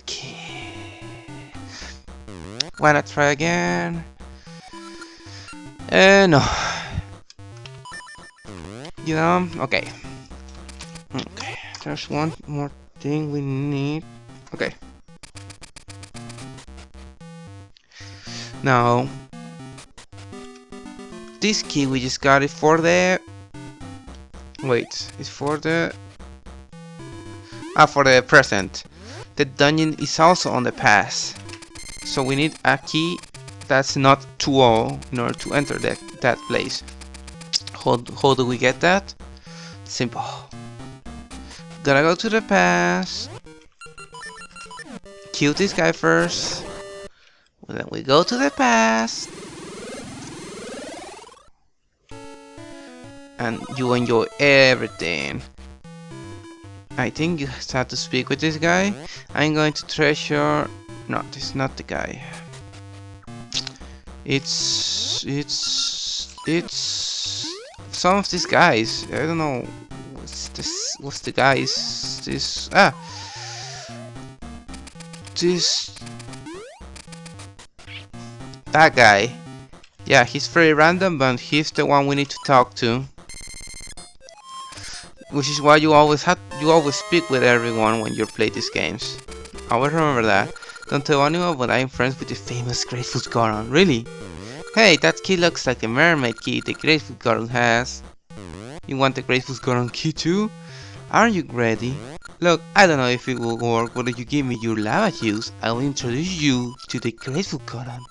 key. Why not try again? No. You know, okay. Okay, there's one more thing we need. Okay. Now, this key we just got it for the... Wait, it's for the... for the present. The dungeon is also on the past. So we need a key that's not too old in order to enter that place. How do we get that? Simple. Gotta go to the past. Kill this guy first. Then we go to the past. And you enjoy everything. I think you have to speak with this guy. I'm going to treasure... No, this is not the guy. It's some of these guys. I don't know. What's the guys? This that guy. Yeah, he's very random, but he's the one we need to talk to. Which is why you always speak with everyone when you play these games. Always remember that. Don't tell anyone, but I'm friends with the famous Grateful Goron. Really? Hey, that key looks like a mermaid key the Grateful Goron has. You want the Grateful Goron key too? Aren't you ready? Look, I don't know if it will work, but if you give me your lava juice, I'll introduce you to the Grateful Goron.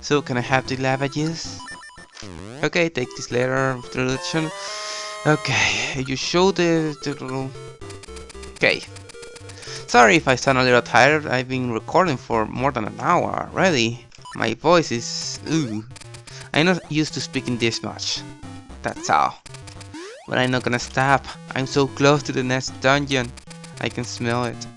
So, can I have the lava juice? Okay, take this letter of introduction. Okay, you show the... Okay. Sorry if I sound a little tired, I've been recording for more than an hour already. My voice is... ooh. I'm not used to speaking this much. That's all. But I'm not gonna stop. I'm so close to the next dungeon. I can smell it.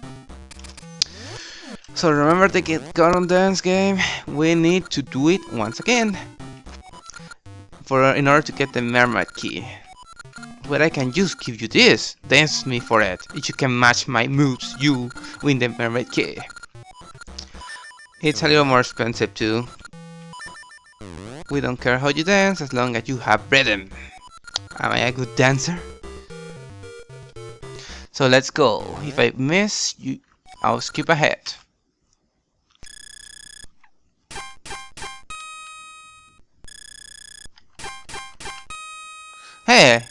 So remember the Get Goron dance game? We need to do it once again. In order to get the Mermaid key. But I can just give you this. Dance with me for it. If you can match my moves, you win the Mermaid key. It's a little more expensive too. We don't care how you dance as long as you have rhythm. Am I a good dancer? So let's go. If I miss, I'll skip ahead. Hey,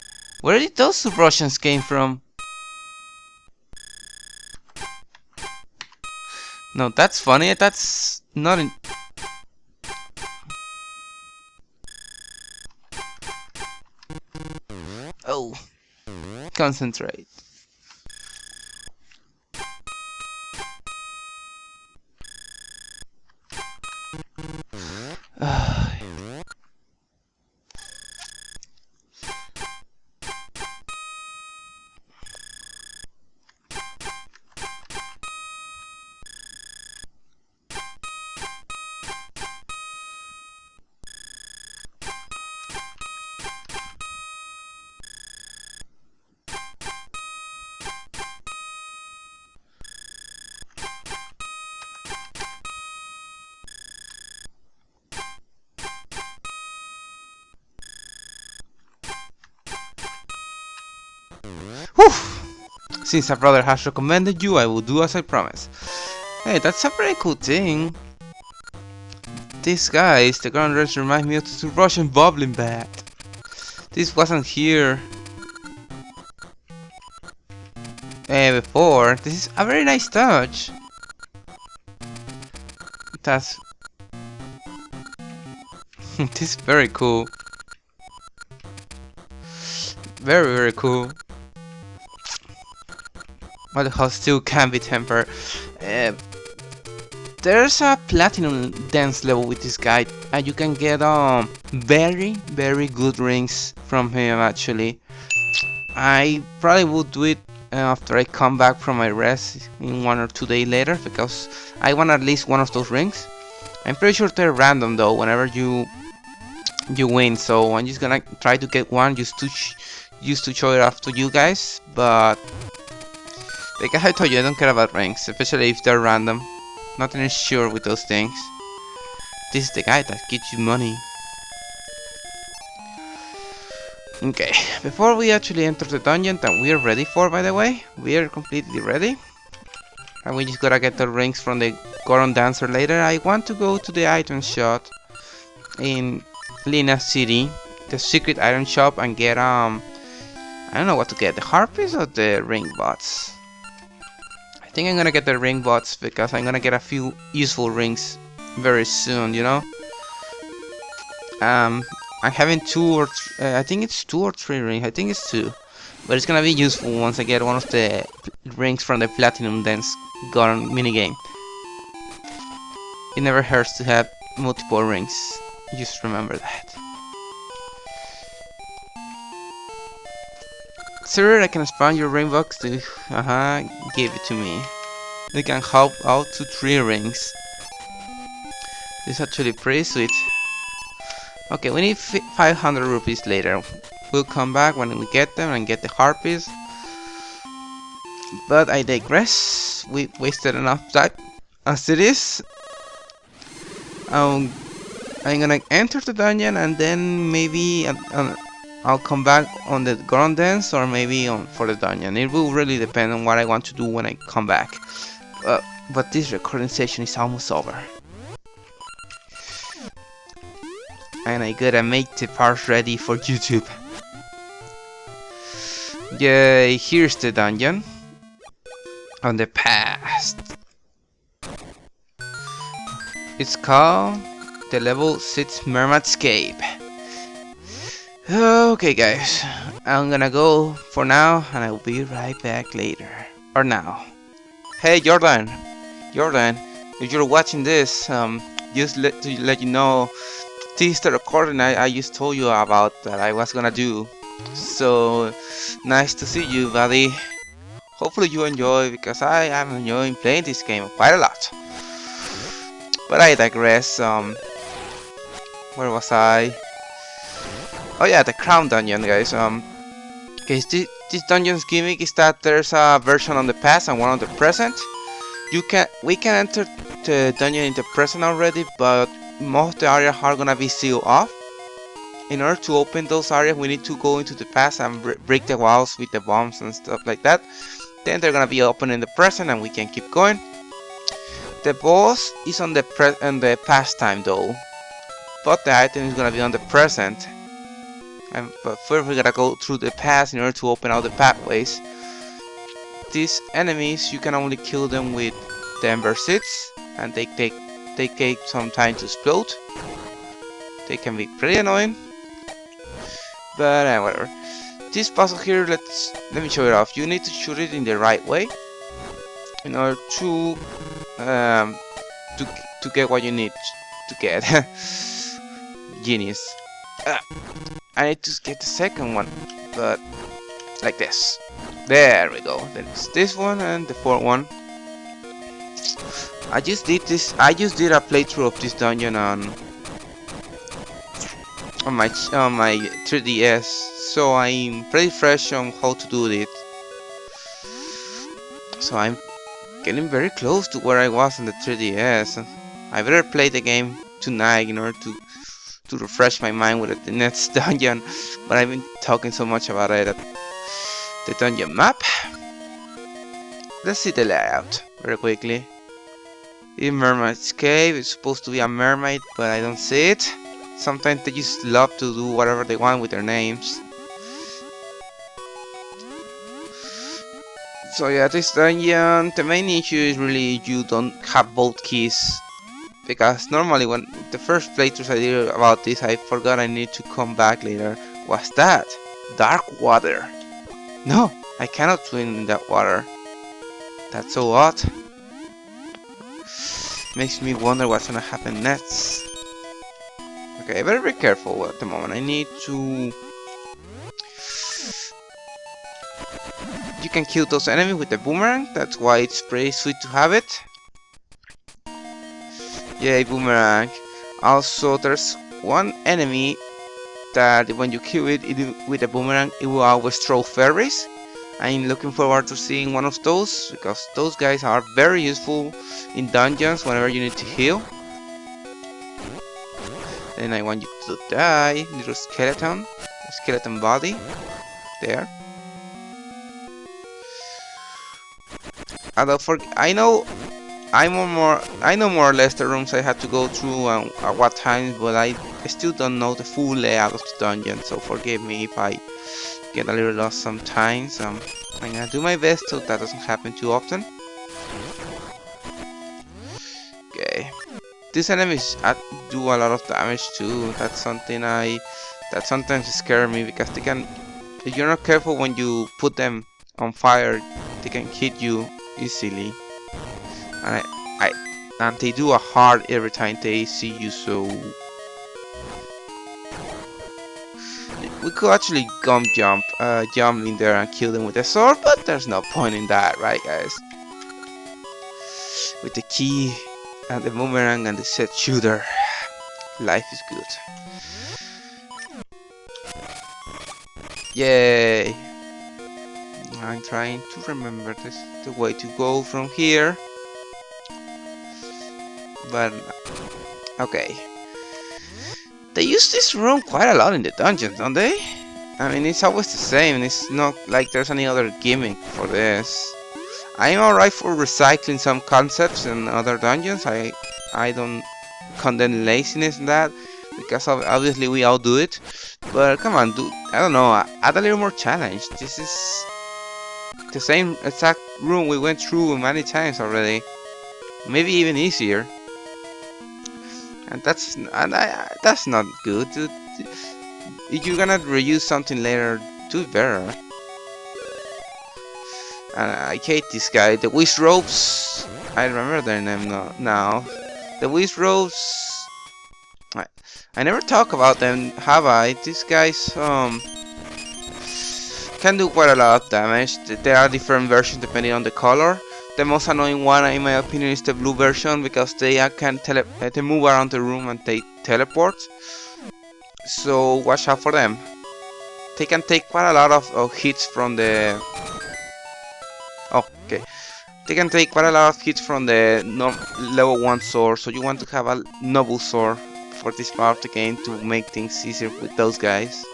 where did those Russians came from? No, that's funny. That's not in... Oh, concentrate. Whew. Since a brother has recommended you, I will do as I promised. Hey, that's a pretty cool thing. These guys, the ground rest remind me of the Russian bubbling bath. This wasn't here before. This is a very nice touch. That's... this is very cool. Very cool. But the house still can be tempered. There's a platinum dance level with this guy, and you can get very good rings from him actually. I probably will do it after I come back from my rest in 1 or 2 days later, because I want at least one of those rings. I'm pretty sure they're random though whenever you win, so I'm just gonna try to get one just to show it off to you guys. But Because I told you, I don't care about ranks, especially if they're random. Nothing is sure with those things. This is the guy that gives you money. Okay, before we actually enter the dungeon that we are ready for, by the way, we are completely ready. And we just gotta get the rings from the Goron Dancer later. I want to go to the item shop in Lina City, the secret item shop, and get I don't know what to get, the harpies or the ring bots. I think I'm gonna get the ring bots because I'm gonna get a few useful rings very soon, you know. I'm having I think it's 2 or 3 rings. I think it's 2, but it's gonna be useful once I get one of the rings from the Platinum Dance Goron minigame. It never hurts to have multiple rings. Just remember that. Sir, I can expand your ring box to give it to me. You can help out to 3 rings. This is actually pretty sweet. Okay, we need 500 rupees later. We'll come back when we get them and get the harpies. But I digress. We wasted enough time as it is. I'm gonna enter the dungeon and then maybe I'll come back on the Goron Dance or maybe for the dungeon. It will really depend on what I want to do when I come back. But this recording session is almost over. And I gotta make the parts ready for YouTube. Yay, here's the dungeon. On the past. It's called the level 6 Mermaid's Cave. Okay guys, I'm gonna go for now and I'll be right back later. Or now. Hey Jordan, if you're watching this, just to let you know, this is the recording I just told you about that I was gonna do. So nice to see you, buddy. Hopefully you enjoy, because I am enjoying playing this game quite a lot. But I digress. Where was I? Oh yeah, the Crown Dungeon, guys. Okay, this dungeon's gimmick is that there's a version on the past and one on the present. We can enter the dungeon in the present already, but most of the areas are gonna be sealed off. In order to open those areas, we need to go into the past and break the walls with the bombs and stuff like that. Then they're gonna be open in the present and we can keep going. The boss is on the past time though, but the item is gonna be on the present. But first we gotta go through the past in order to open all the pathways. These enemies, you can only kill them with the ember seeds, and they take some time to explode. They can be pretty annoying, but whatever. This puzzle here, let me show it off. You need to shoot it in the right way in order to get what you need to get. Genius. I need to get the second one, but like this. There we go. Then it's this one and the 4th one. I just did a playthrough of this dungeon on my 3DS, so I'm pretty fresh on how to do it. So I'm getting very close to where I was on the 3DS. I better play the game tonight in order to refresh my mind with the next dungeon. But I've been talking so much about it at the dungeon map. Let's see the layout very quickly. In Mermaid's Cave, it's supposed to be a mermaid, but I don't see it. Sometimes they just love to do whatever they want with their names. So yeah, this dungeon, the main issue is really you don't have both keys. Because normally when the first playthroughs I did about this, I forgot I need to come back later. What's that? Dark water. No, I cannot swim in that water. That's so odd. Makes me wonder what's gonna happen next. Okay, I better be careful at the moment. I need to... You can kill those enemies with the boomerang. That's why it's pretty sweet to have it. Yay, boomerang. Also, there's one enemy that when you kill it with a boomerang, it will always throw fairies. I'm looking forward to seeing one of those, because those guys are very useful in dungeons whenever you need to heal. Then I want you to die, little skeleton body. There. Although I know more or less the rooms I have to go through and at what times, but I still don't know the full layout of the dungeon, so forgive me if I get a little lost sometimes. I'm gonna do my best so that doesn't happen too often. Okay. These enemies do a lot of damage too. That's something that sometimes scares me, because they can, if you're not careful when you put them on fire, they can hit you easily. And they do a hard every time they see you, so we could actually jump in there and kill them with a sword, but there's no point in that, right guys? With the key and the boomerang and the set shooter, life is good. Yay! I'm trying to remember the way to go from here. But okay, they use this room quite a lot in the dungeons, don't they? I mean, it's always the same. It's not like there's any other gimmick for this. I'm alright for recycling some concepts in other dungeons. I don't condemn laziness in that, because obviously we all do it. But come on, dude, I don't know, add a little more challenge. This is the same exact room we went through many times already, maybe even easier. And that's not good. If you're gonna reuse something later, do it better. And I hate this guy. The Wish Ropes. I remember their name now. The Wish Ropes. I never talk about them, have I? These guys can do quite a lot of damage. There are different versions depending on the color. The most annoying one, in my opinion, is the blue version, because they can they move around the room and they teleport. So watch out for them. They can take quite a lot of hits from the. Oh, okay. They can take quite a lot of hits from the level 1 sword, so you want to have a noble sword for this part of the game to make things easier with those guys.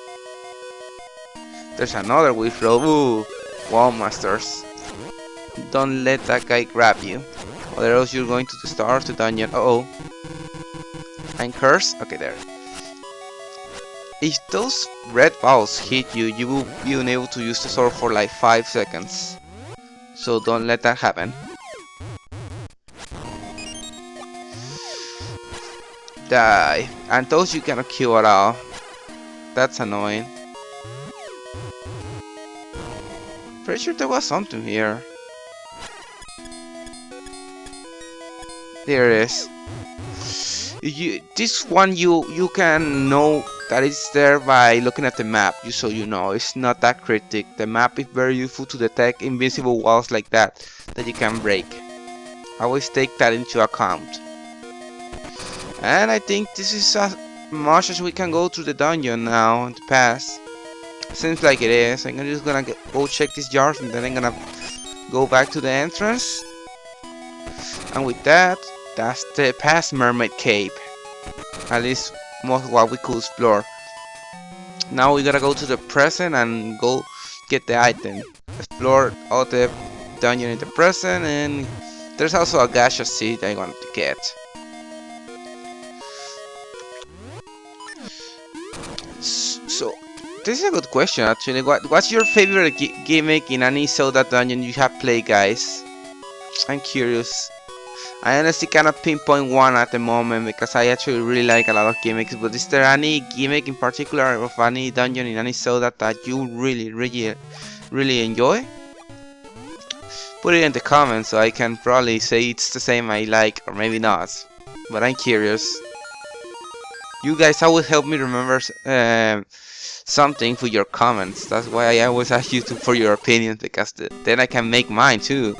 There's another Wish Rope. Ooh, Wall Masters. Don't let that guy grab you, or else you're going to the start of the dungeon. Uh-oh. And curse? Okay, there. If those red balls hit you, you will be unable to use the sword for like 5 seconds. So don't let that happen. Die. And those you cannot kill at all. That's annoying. Pretty sure there was something here. There it is. This one you can know that it's there by looking at the map, so you know it's not that cryptic. The map is very useful to detect invisible walls like that you can break. Always take that into account. And I think this is as much as we can go through the dungeon now in the past. Seems like it is. I'm just gonna go check these jars, and then I'm gonna go back to the entrance. And with that, that's the past Mermaid Cave. At least most of what we could explore. Now we gotta go to the present and go get the item. Explore all the dungeon in the present, and there's also a gacha seed I want to get. So this is a good question actually. What's your favorite gimmick in any Zelda dungeon you have played, guys? I'm curious. I honestly cannot pinpoint one at the moment, because I actually really like a lot of gimmicks, but is there any gimmick in particular of any dungeon in any Zelda that you really enjoy? Put it in the comments so I can probably say it's the same I like, or maybe not, but I'm curious. You guys always help me remember something for your comments. That's why I always ask you for your opinions, because then I can make mine too.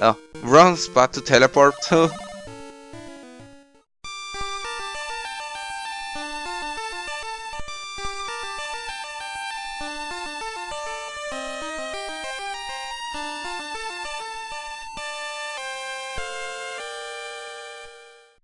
Oh, wrong spot to teleport to.